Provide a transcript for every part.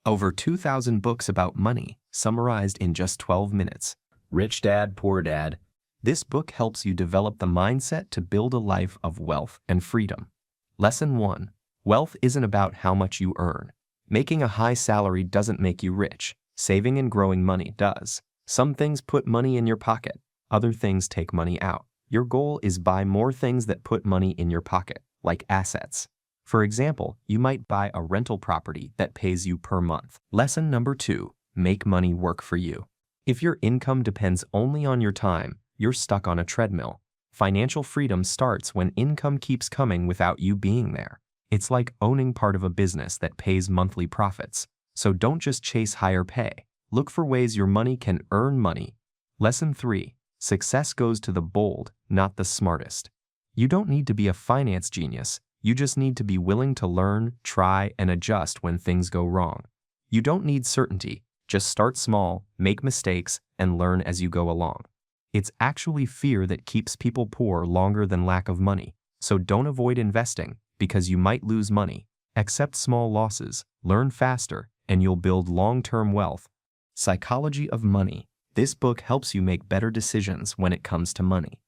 Over 2,000 books about money, summarized in just 12 minutes. Rich Dad, Poor Dad. This book helps you develop the mindset to build a life of wealth and freedom. Lesson 1. Wealth isn't about how much you earn. Making a high salary doesn't make you rich. Saving and growing money does. Some things put money in your pocket. Other things take money out. Your goal is buy more things that put money in your pocket, like assets. For example, you might buy a rental property that pays you per month. Lesson number 2. Make money work for you. If your income depends only on your time, you're stuck on a treadmill. Financial freedom starts when income keeps coming without you being there. It's like owning part of a business that pays monthly profits. So don't just chase higher pay. Look for ways your money can earn money. Lesson 3. Success goes to the bold, not the smartest. You don't need to be a finance genius. You just need to be willing to learn, try, and adjust when things go wrong. You don't need certainty. Just start small, make mistakes, and learn as you go along. It's actually fear that keeps people poor longer than lack of money. So don't avoid investing, because you might lose money. Accept small losses, learn faster, and you'll build long-term wealth. Psychology of Money. This book helps you make better decisions when it comes to money.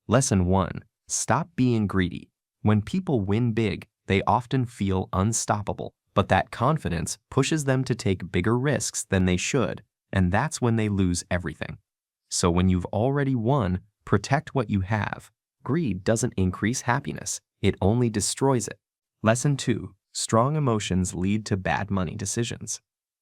Lesson 1. Stop being greedy. When people win big, they often feel unstoppable, but that confidence pushes them to take bigger risks than they should, and that's when they lose everything. So when you've already won, protect what you have. Greed doesn't increase happiness, it only destroys it. Lesson 2. Strong emotions lead to bad money decisions.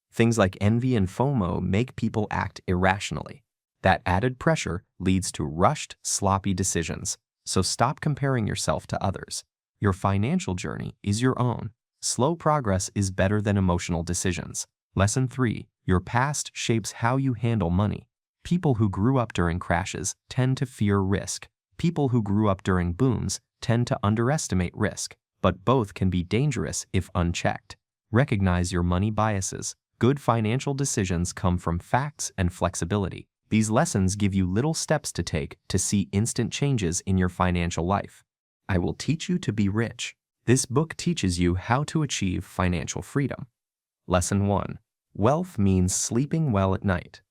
Things like envy and FOMO make people act irrationally. That added pressure leads to rushed, sloppy decisions. So stop comparing yourself to others. Your financial journey is your own. Slow progress is better than emotional decisions. Lesson 3. Your past shapes how you handle money. People who grew up during crashes tend to fear risk. People who grew up during booms tend to underestimate risk, but both can be dangerous if unchecked. Recognize your money biases. Good financial decisions come from facts and flexibility. These lessons give you little steps to take to see instant changes in your financial life. I will teach you to be rich. This book teaches you how to achieve financial freedom. Lesson 1. Wealth means sleeping well at night.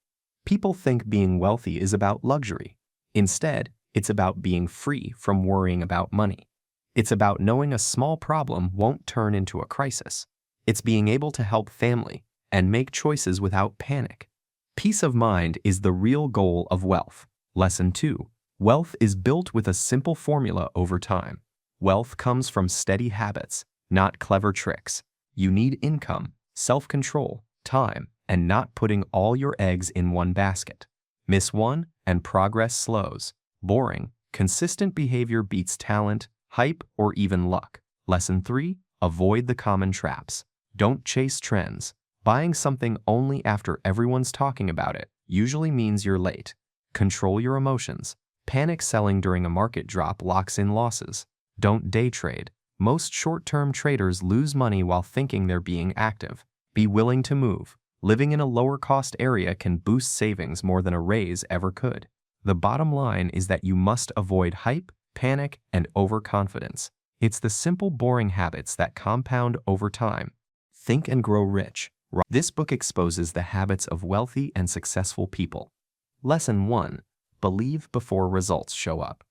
People think being wealthy is about luxury. Instead, it's about being free from worrying about money. It's about knowing a small problem won't turn into a crisis. It's being able to help family and make choices without panic. Peace of mind is the real goal of wealth. Lesson 2. Wealth is built with a simple formula over time. Wealth comes from steady habits, not clever tricks. You need income, self-control, time, and not putting all your eggs in one basket. Miss one, and progress slows. Boring, consistent behavior beats talent, hype, or even luck. Lesson 3. Avoid the common traps. Don't chase trends. Buying something only after everyone's talking about it usually means you're late. Control your emotions. Panic selling during a market drop locks in losses. Don't day trade. Most short-term traders lose money while thinking they're being active. Be willing to move. Living in a lower-cost area can boost savings more than a raise ever could. The bottom line is that you must avoid hype, panic, and overconfidence. It's the simple, boring habits that compound over time. Think and grow rich. This book exposes the habits of wealthy and successful people. Lesson 1. Believe before results show up.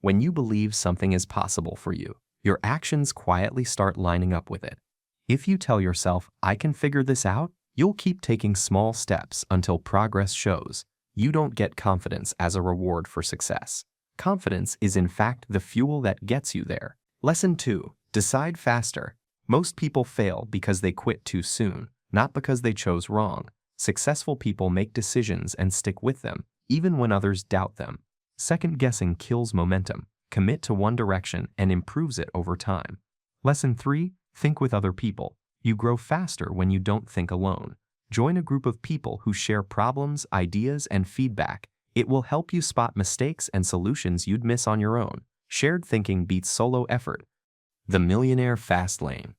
When you believe something is possible for you, your actions quietly start lining up with it. If you tell yourself, "I can figure this out," you'll keep taking small steps until progress shows. You don't get confidence as a reward for success. Confidence is in fact the fuel that gets you there. Lesson 2. Decide faster. Most people fail because they quit too soon, not because they chose wrong. Successful people make decisions and stick with them, even when others doubt them. Second-guessing kills momentum. Commit to one direction and improves it over time. Lesson 3. Think with other people. You grow faster when you don't think alone. Join a group of people who share problems, ideas, and feedback. It will help you spot mistakes and solutions you'd miss on your own. Shared thinking beats solo effort. The Millionaire Fast Lane.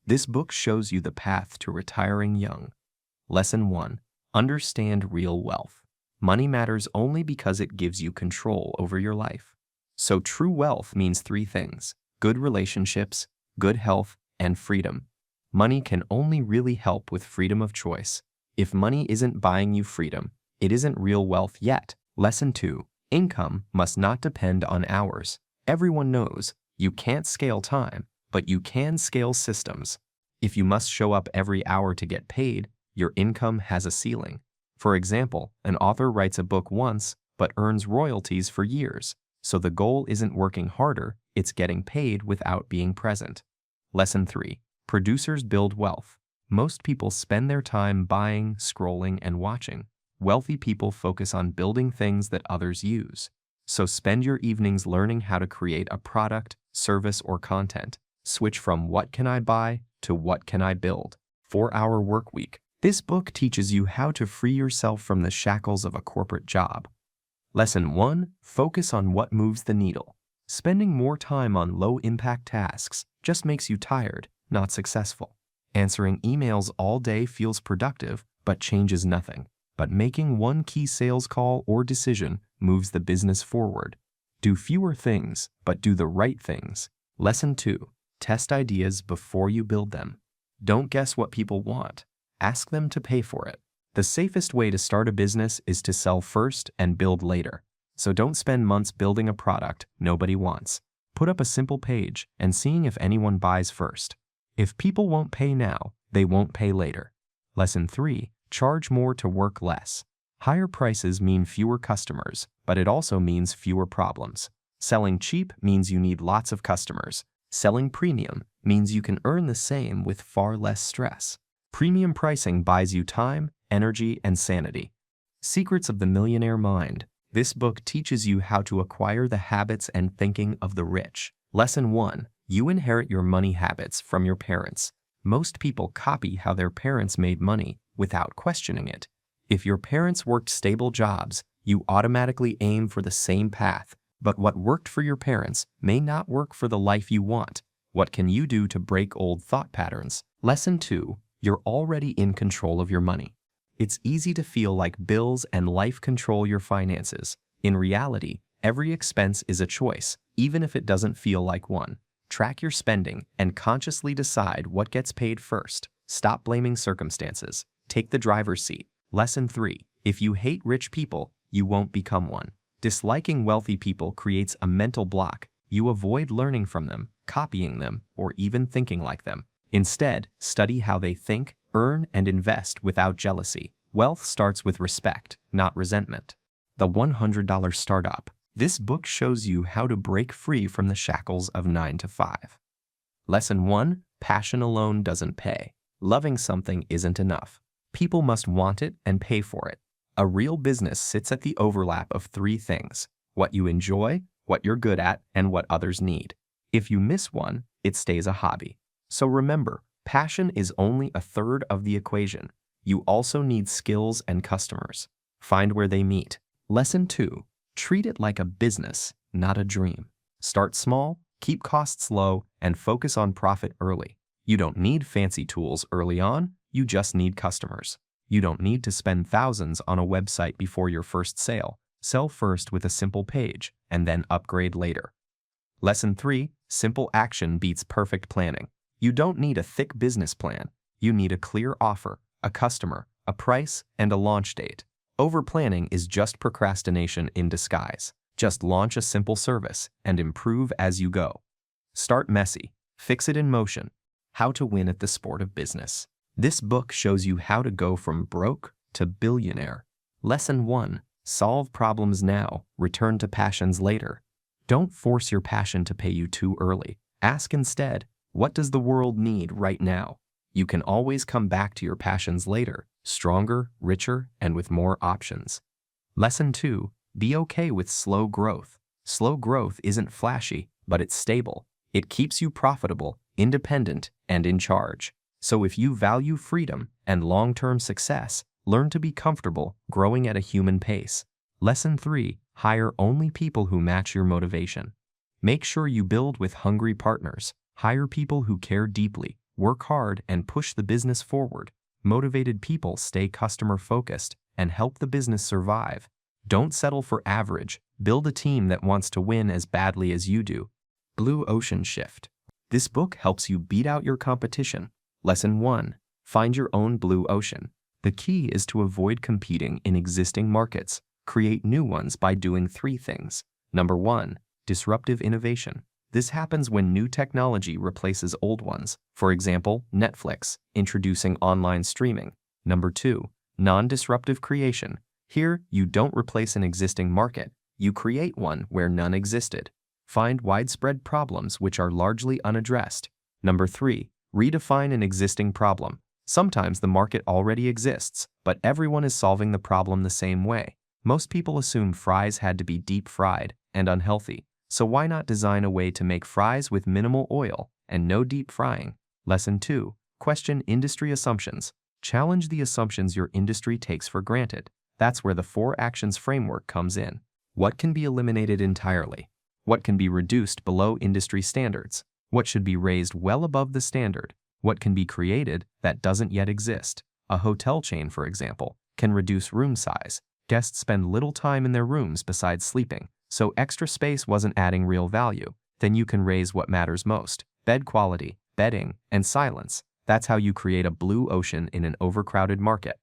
This book shows you the path to retiring young. Lesson 1. Understand real wealth. Money matters only because it gives you control over your life. So true wealth means 3 things: good relationships, good health, and freedom. Money can only really help with freedom of choice. If money isn't buying you freedom, it isn't real wealth yet. Lesson 2. Income must not depend on hours. Everyone knows you can't scale time, but you can scale systems. If you must show up every hour to get paid, your income has a ceiling. For example, an author writes a book once but earns royalties for years. So the goal isn't working harder, it's getting paid without being present. Lesson 3. Producers build wealth. Most people spend their time buying, scrolling, and watching. Wealthy people focus on building things that others use. So spend your evenings learning how to create a product, service, or content. Switch from what can I buy to what can I build. 4-hour work week. This book teaches you how to free yourself from the shackles of a corporate job. Lesson 1. Focus on what moves the needle. Spending more time on low-impact tasks just makes you tired, not successful. Answering emails all day feels productive, but changes nothing. But making one key sales call or decision moves the business forward. Do fewer things, but do the right things. Lesson 2. Test ideas before you build them. Don't guess what people want. Ask them to pay for it. The safest way to start a business is to sell first and build later. So don't spend months building a product nobody wants. Put up a simple page and seeing if anyone buys first. If people won't pay now, they won't pay later. Lesson 3. Charge more to work less. Higher prices mean fewer customers, but it also means fewer problems. Selling cheap means you need lots of customers. Selling premium means you can earn the same with far less stress. Premium pricing buys you time, energy, and sanity. Secrets of the Millionaire Mind. This book teaches you how to acquire the habits and thinking of the rich. Lesson 1. You inherit your money habits from your parents. Most people copy how their parents made money without questioning it. If your parents worked stable jobs, you automatically aim for the same path. But what worked for your parents may not work for the life you want. What can you do to break old thought patterns? Lesson 2. You're already in control of your money. It's easy to feel like bills and life control your finances. In reality, every expense is a choice, even if it doesn't feel like one. Track your spending and consciously decide what gets paid first. Stop blaming circumstances. Take the driver's seat. Lesson 3. If you hate rich people, you won't become one. Disliking wealthy people creates a mental block. You avoid learning from them, copying them, or even thinking like them. Instead, study how they think, earn, and invest without jealousy. Wealth starts with respect, not resentment. The $100 Startup. This book shows you how to break free from the shackles of 9 to 5. Lesson 1. Passion alone doesn't pay. Loving something isn't enough. People must want it and pay for it. A real business sits at the overlap of 3 things: what you enjoy, what you're good at, and what others need. If you miss one, it stays a hobby. So remember, passion is only a third of the equation. You also need skills and customers. Find where they meet. Lesson 2. Treat it like a business, not a dream. Start small, keep costs low, and focus on profit early. You don't need fancy tools early on, you just need customers. You don't need to spend thousands on a website before your first sale. Sell first with a simple page, and then upgrade later. Lesson 3. Simple action beats perfect planning. You don't need a thick business plan. You need a clear offer, a customer, a price, and a launch date. Over-planning is just procrastination in disguise. Just launch a simple service and improve as you go. Start messy. Fix it in motion. How to win at the sport of business. This book shows you how to go from broke to billionaire. Lesson 1. Solve problems now, return to passions later. Don't force your passion to pay you too early. Ask instead, what does the world need right now? You can always come back to your passions later, stronger, richer, and with more options. Lesson 2. Be okay with slow growth. Slow growth isn't flashy, but it's stable. It keeps you profitable, independent, and in charge. So if you value freedom and long-term success, learn to be comfortable growing at a human pace. Lesson 3. Hire only people who match your motivation. Make sure you build with hungry partners. Hire people who care deeply, work hard, and push the business forward. Motivated people stay customer-focused and help the business survive. Don't settle for average. Build a team that wants to win as badly as you do. Blue Ocean Shift. This book helps you beat out your competition. Lesson 1. Find your own blue ocean. The key is to avoid competing in existing markets. Create new ones by doing 3 things. Number 1. Disruptive innovation. This happens when new technology replaces old ones. For example, Netflix, introducing online streaming. Number 2. Non-disruptive creation. Here, you don't replace an existing market. You create one where none existed. Find widespread problems which are largely unaddressed. Number 3. Redefine an existing problem. Sometimes the market already exists, but everyone is solving the problem the same way. Most people assume fries had to be deep fried and unhealthy, so why not design a way to make fries with minimal oil and no deep frying? Lesson 2. Question industry assumptions. Challenge the assumptions your industry takes for granted. That's where the 4 actions framework comes in. What can be eliminated entirely? What can be reduced below industry standards? What should be raised well above the standard? What can be created that doesn't yet exist? A hotel chain, for example, can reduce room size. Guests spend little time in their rooms besides sleeping, so extra space wasn't adding real value. Then you can raise what matters most: bed quality, bedding, and silence. That's how you create a blue ocean in an overcrowded market.